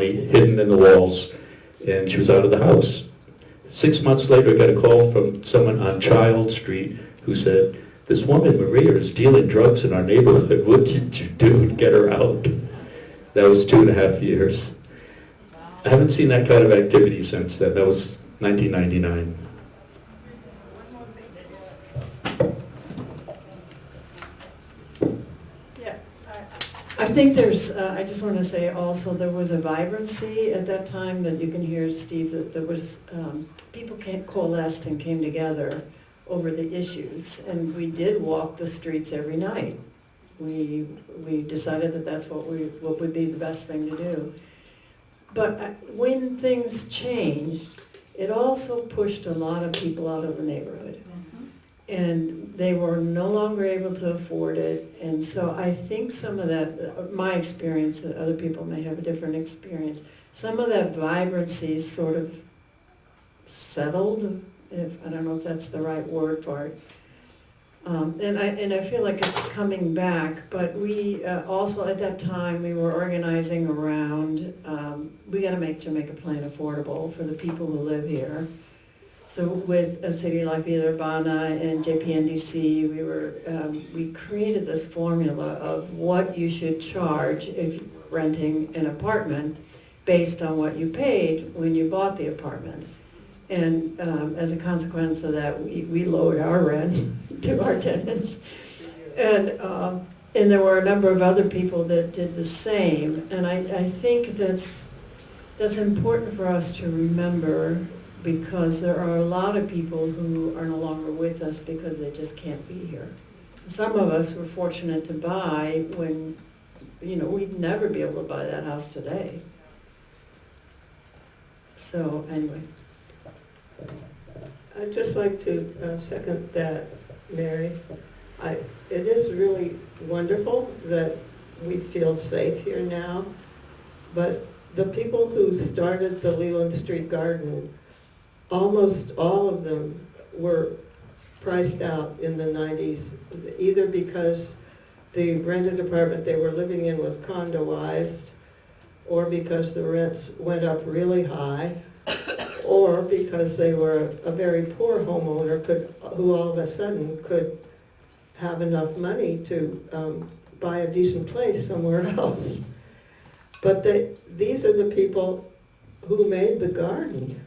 money hidden in the walls, and she was out of the house. 6 months later, I got a call from someone on Child Street who said, "This woman, Maria, is dealing drugs in our neighborhood. What did you do to get her out?" That was 2.5 years. I haven't seen that kind of activity since then. That was 1999. I think there's, I just want to say also, there was a vibrancy at that time that you can hear, Steve, that there was, people coalesced and came together over the issues. And we did walk the streets every night. We decided that that's what would be the best thing to do. But when things changed, it also pushed a lot of people out of the neighborhood. And they were no longer able to afford it. And so I think some of that, my experience, other people may have a different experience, some of that vibrancy sort of settled, I don't know if that's the right word for it. And I feel like it's coming back, but we also at that time we were organizing around, we got to make Jamaica Plain affordable for the people who live here. So with a city like Villa Urbana and JPNDC, we created this formula of what you should charge if you're renting an apartment based on what you paid when you bought the apartment. And as a consequence of that, we lowered our rent to our tenants. And there were a number of other people that did the same. And I think that's important for us to remember, because there are a lot of people who are no longer with us because they just can't be here. Some of us were fortunate to buy when, we'd never be able to buy that house today. So anyway. I'd just like to second that, Mary. It is really wonderful that we feel safe here now, but the people who started the Leland Street Garden, almost all of them were priced out in the 90s, either because the rented apartment they were living in was condoized, or because the rents went up really high, or because they were a very poor homeowner who all of a sudden could have enough money to buy a decent place somewhere else. But these are the people who made the garden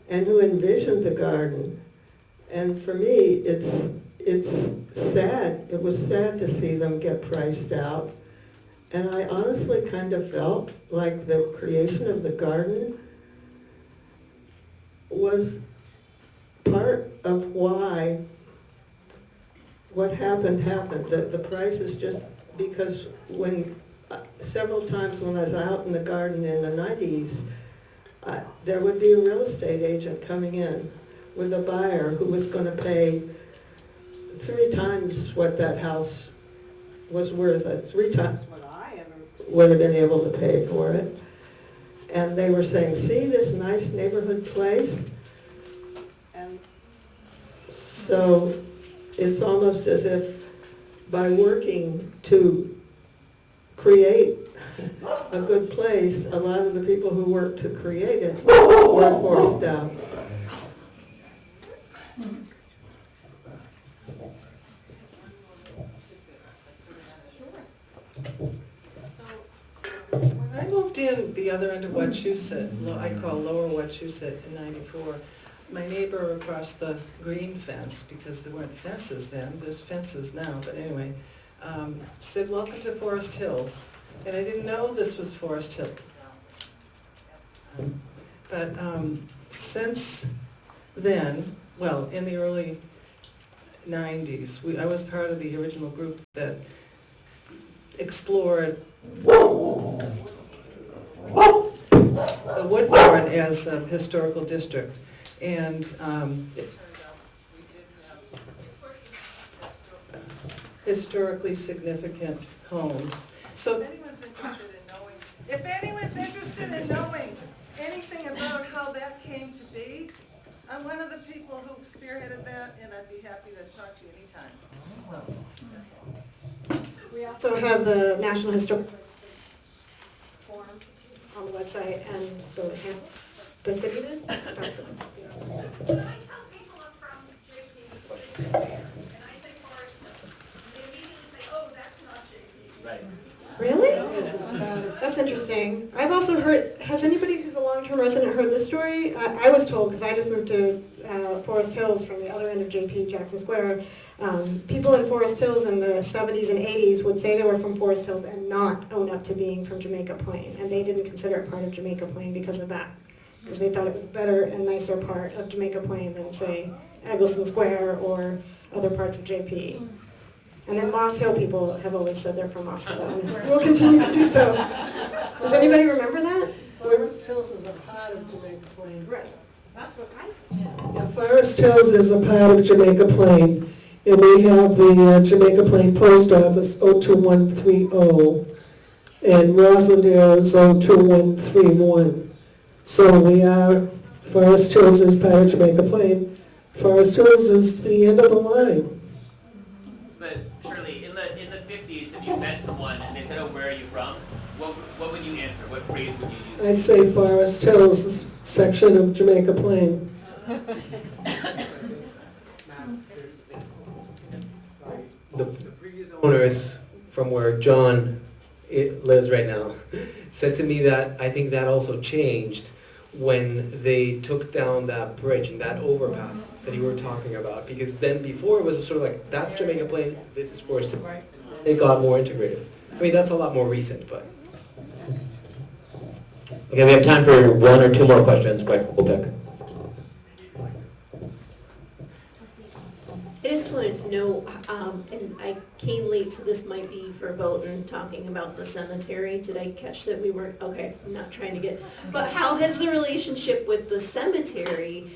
and who envisioned the garden. And for me, it's sad. It was sad to see them get priced out. And I honestly kind of felt like the creation of the garden was part of why what happened. The price is just because several times when I was out in the garden in the 90s, there would be a real estate agent coming in with a buyer who was going to pay 3 times what that house was worth, 3 times what I ever would have been able to pay for it. And they were saying, "See this nice neighborhood place?" And so it's almost as if by working to create a good place, a lot of the people who worked to create it were forced out. When I moved in the other end of Wachusett, I call Lower Wachusett in '94, my neighbor across the green fence, because there weren't fences then, there's fences now, but anyway, said, "Welcome to Forest Hills." And I didn't know this was Forest Hill. But since then, well, in the early 90s, I was part of the original group that explored the Woodbourne as a historical district. And it turned out we did have historically significant homes. So if anyone's interested in knowing anything about how that came to be, I'm one of the people who spearheaded that, and I'd be happy to talk to you anytime. So, that's all. We also have the National Historic Forum on the website and the city did? About the- I tell people I'm from JP, and I say Forest Hill. They immediately say, oh, that's not JP. Right. Really? That's interesting. I've also heard, has anybody who's a long-term resident heard this story? I was told, because I just moved to Forest Hills from the other end of JP, Jackson Square. People in Forest Hills in the 70s and 80s would say they were from Forest Hills and not own up to being from Jamaica Plain. And they didn't consider it part of Jamaica Plain because of that. Because they thought it was a better and nicer part of Jamaica Plain than, say, Eggleston Square or other parts of JP. And then Moss Hill people have always said they're from Moss Hill, and will continue to do so. Does anybody remember that? Forest Hills is a part of Jamaica Plain. Right. That's what Yeah, Forest Hills is a part of Jamaica Plain, and we have the Jamaica Plain Post Office 02130, and Rosendale is 02131. So we are, Forest Hills is part of Jamaica Plain. Forest Hills is the end of the line. But Shirley, in the 50s, if you met someone and they said, oh, where are you from? What would you answer? What phrase would you use? I'd say Forest Hills section of Jamaica Plain. The previous owners from where John lives right now said to me that I think that also changed when they took down that bridge and that overpass that you were talking about. Because then before it was sort of like, that's Jamaica Plain, this is Forest Hill. It got more integrated. I mean, that's a lot more recent, but. Okay, we have time for one or two more questions. Quick, we'll pick. I just wanted to know, and I came late, so this might be for Bolton talking about the cemetery. Did I catch that we weren't, okay, I'm not trying to get, but how has the relationship with the cemetery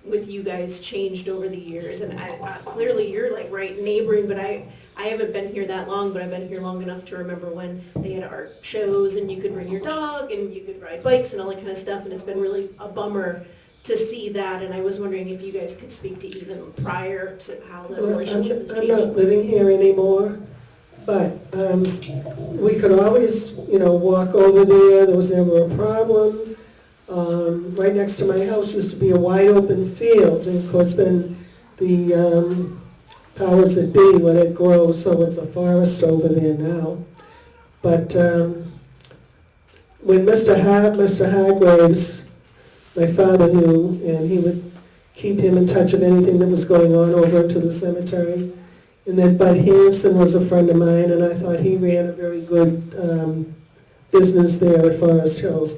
with you guys changed over the years? And clearly you're like right neighboring, but I haven't been here that long, but I've been here long enough to remember when they had art shows and you could bring your dog and you could ride bikes and all that kind of stuff, and it's been really a bummer to see that, and I was wondering if you guys could speak to even prior to how the relationship has I'm changed. not living here anymore, but we could always, walk over there. There was never a problem. Right next to my house used to be a wide open field, and of course then the powers that be let it grow, so it's a forest over there now. But when Mr. Hargraves, my father knew, and he would keep him in touch of anything that was going on over into the cemetery. And then Bud Hanson was a friend of mine, and I thought he ran a very good business there at Forest Hills.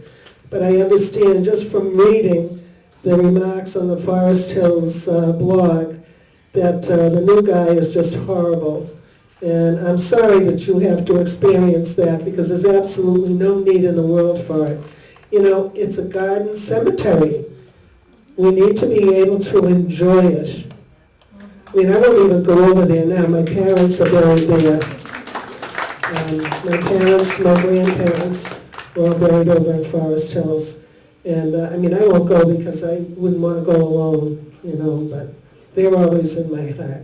But I understand just from reading the remarks on the Forest Hills blog that the new guy is just horrible. And I'm sorry that you have to experience that, because there's absolutely no need in the world for it. It's a garden cemetery. We need to be able to enjoy it. I mean, I won't even go over there now. My parents are buried there. My parents, my grandparents were all buried over in Forest Hills. And I won't go because I wouldn't want to go alone, but they're always in my heart.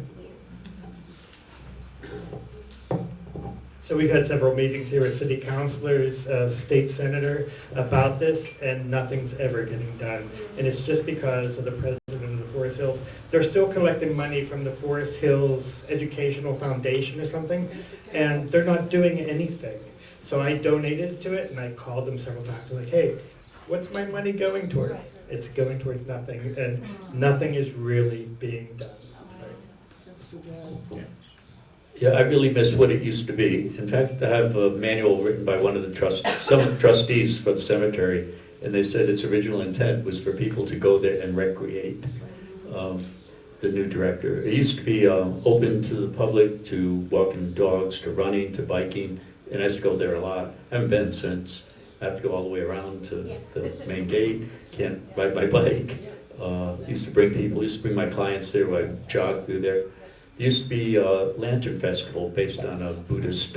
So we've had several meetings here with city councilors, state senator about this, and nothing's ever getting done. And it's just because of the president of the Forest Hills. They're still collecting money from the Forest Hills Educational Foundation or something, and they're not doing anything. So I donated to it, and I called them several times. I'm like, hey, what's my money going towards? It's going towards nothing, and nothing is really being done. That's too bad. Yeah. Yeah, I really miss what it used to be. In fact, I have a manual written by one of the some trustees for the cemetery, and they said its original intent was for people to go there and recreate. The new director. It used to be open to the public, to walking dogs, to running, to biking, and I used to go there a lot. I haven't been since. I have to go all the way around to the main gate, can't ride my bike. Used to bring people, used to bring my clients there, I jog through there. There used to be a lantern festival based on a Buddhist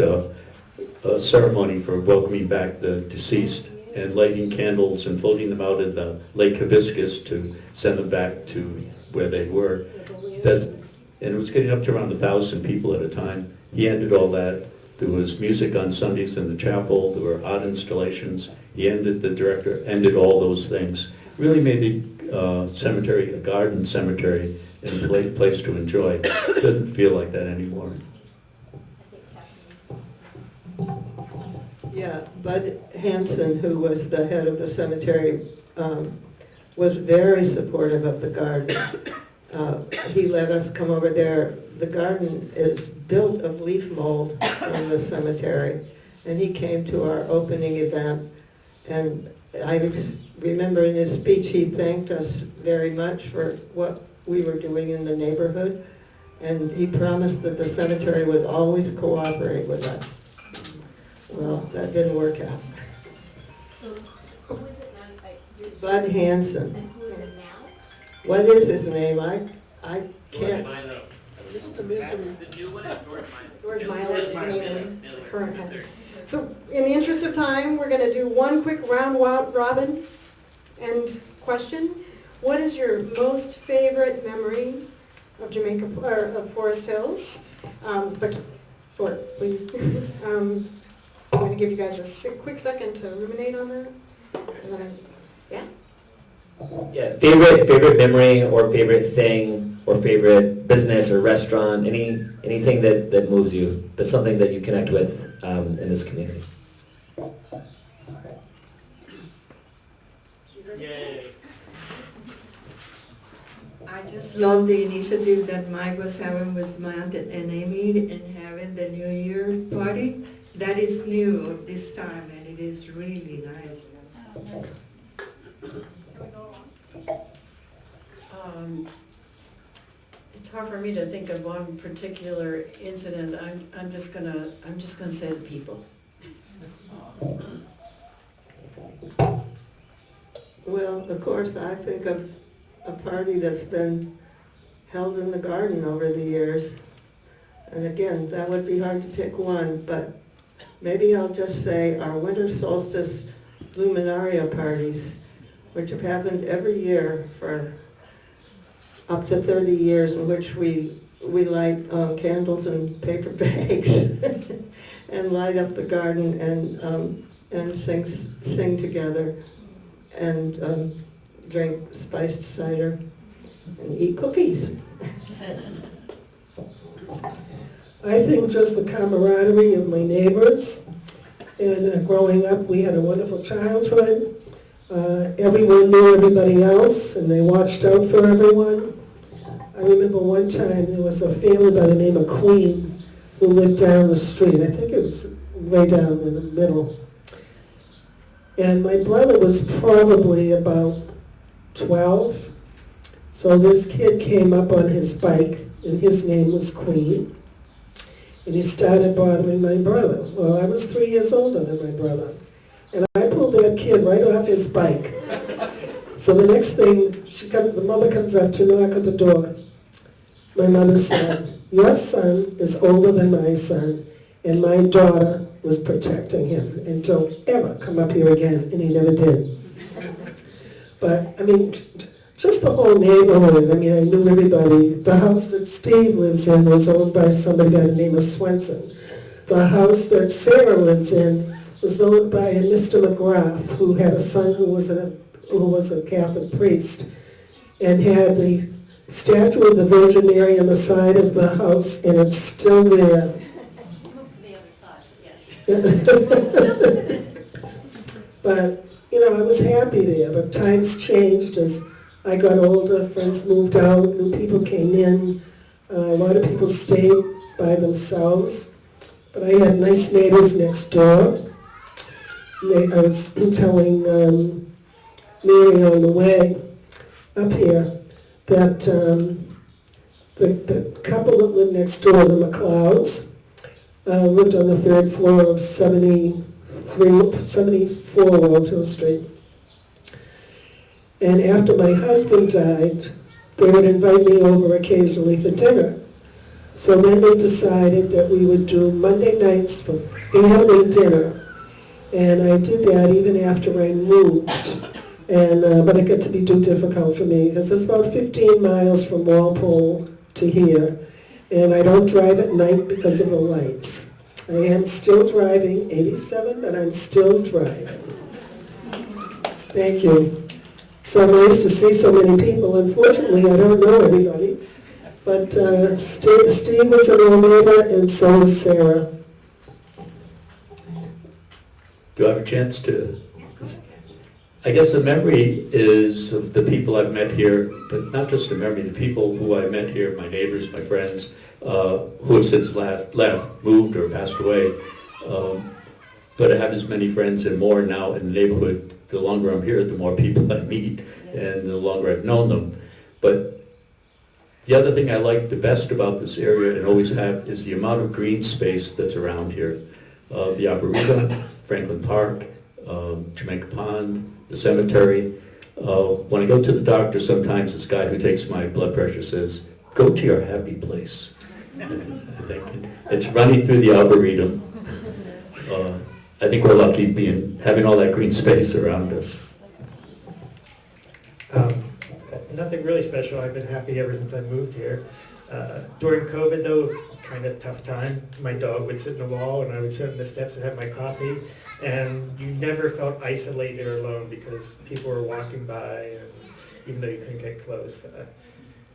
ceremony for welcoming back the deceased and lighting candles and floating them out in the Lake Hibiscus to send them back to where they were. And it was getting up to around 1,000 people at a time. He ended all that. There was music on Sundays in the chapel. There were art installations. the director ended all those things. Really made the cemetery a garden cemetery and a place to enjoy. It doesn't feel like that anymore. Yeah, Bud Hansen, who was the head of the cemetery, was very supportive of the garden. He let us come over there. The garden is built of leaf mold from the cemetery, and he came to our opening event. And I remember in his speech, he thanked us very much for what we were doing in the neighborhood, and he promised that the cemetery would always cooperate with us. Well, that didn't work out. So who is it now? Bud Hansen. And who is it now? What is his name? I George can't. Milo. Mr. Misery. The new one is George Milo. George Milo is the name Miller. of the current head. So in the interest of time, we're gonna do one quick round robin and question. What is your most favorite memory of Jamaica, or of Forest Hills? But short, please. I'm gonna give you guys a quick second to ruminate on that. And then, yeah? Yeah, favorite memory or favorite thing or favorite business or restaurant, anything that moves you, that's something that you connect with in this community. Yay. I just love the initiative that Mike was having with Matt and Amy and having the New Year party. That is new of this time, and it is really nice. It's hard for me to think of one particular incident. I'm just gonna say the people. Well, of course, I think of a party that's been held in the garden over the years. And again, that would be hard to pick one, but maybe I'll just say our winter solstice luminaria parties, which have happened every year for up to 30 years, in which we light candles and paper bags and light up the garden and sing together and drink spiced cider and eat cookies. I think just the camaraderie of my neighbors. And growing up, we had a wonderful childhood. Everyone knew everybody else, and they watched out for everyone. I remember one time there was a family by the name of Queen who lived down the street. I think it was way down in the middle. And my brother was probably about 12. So this kid came up on his bike, and his name was Queen. And he started bothering my brother. Well, I was 3 years older than my brother. And I pulled that kid right off his bike. So the next thing, the mother comes up to knock at the door. My mother said, "Your son is older than my son, and my daughter was protecting him, and don't ever come up here again," and he never did. But, I mean, just the whole neighborhood, I mean, I knew everybody. The house that Steve lives in was owned by somebody by the name of Swenson. The house that Sarah lives in was owned by a Mr. McGrath, who had a son who was a Catholic priest, and had the statue of the Virgin Mary on the side of the house, and it's still there. But, you know, I was happy there, but times changed as I got older, friends moved out, new people came in, a lot of people stayed by themselves, but I had nice neighbors next door. I was telling Mary on the way up here that the couple that lived next door, the McLeods, lived on the third floor of 74 Walter Street. And after my husband died, they would invite me over occasionally for dinner. So then we decided that we would do Monday nights for family dinner. And I did that even after I moved. And but it got to be too difficult for me because it's about 15 miles from Walpole to here. And I don't drive at night because of the lights. I am still driving, 87, but I'm still driving. Thank you. So nice to see so many people. Unfortunately, I don't know everybody. But Steve was an old neighbor, and so is Sarah. Do I have a chance to? I guess the memory is of the people I've met here, but not just the memory, the people who I met here, my neighbors, my friends, who have since left, moved, or passed away. But I have as many friends and more now in the neighborhood. The longer I'm here, the more people I meet, and the longer I've known them. But the other thing I like the best about this area, and always have, is the amount of green space that's around here. The Arboretum, Franklin Park, Jamaica Pond, the cemetery. When I go to the doctor, sometimes this guy who takes my blood pressure says, "Go to your happy place." I think it's running through the Arboretum. I think we're lucky having all that green space around us. Nothing really special. I've been happy ever since I moved here. During COVID, though, kind of tough time. My dog would sit in the wall, and I would sit on the steps and have my coffee. And you never felt isolated or alone because people were walking by, and even though you couldn't get close.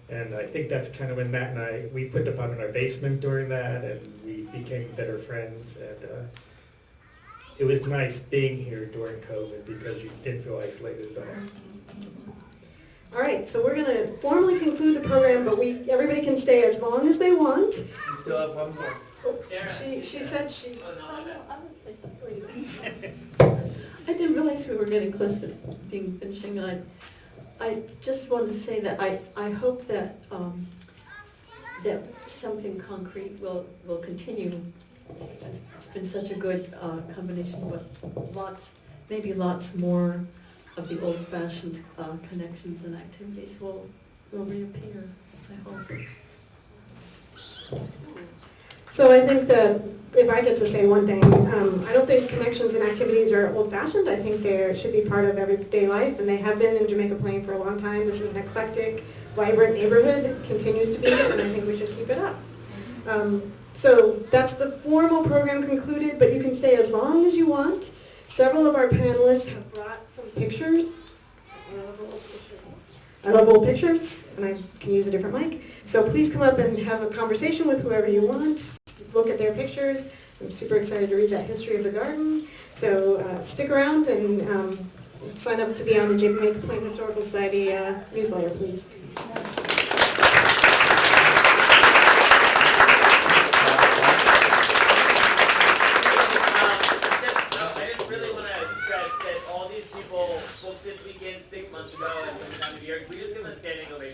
And I think that's kind of when Matt and we put the pub in our basement during that, and we became better friends. And it was nice being here during COVID because you didn't feel isolated at all. All right, so we're going to formally conclude the program, but everybody can stay as long as they want. Still have one more. She said she... I didn't realize we were getting close to finishing. I just want to say that I hope that that something concrete will continue. It's been such a good combination with maybe lots more of the old-fashioned connections and activities will reappear, I hope. So I think that if I get to say one thing, I don't think connections and activities are old-fashioned. I think they should be part of everyday life, and they have been in Jamaica Plain for a long time. This is an eclectic, vibrant neighborhood. It continues to be, and I think we should keep it up. So that's the formal program concluded, but you can stay as long as you want. Several of our panelists have brought some pictures. I love old pictures, and I can use a different mic. So please come up and have a conversation with whoever you want. Look at their pictures. I'm super excited to read that history of the garden. So stick around and sign up to be on the Jamaica Plain Historical Society newsletter, please. This weekend 6 months ago and when time of year, we just give them a standing ovation.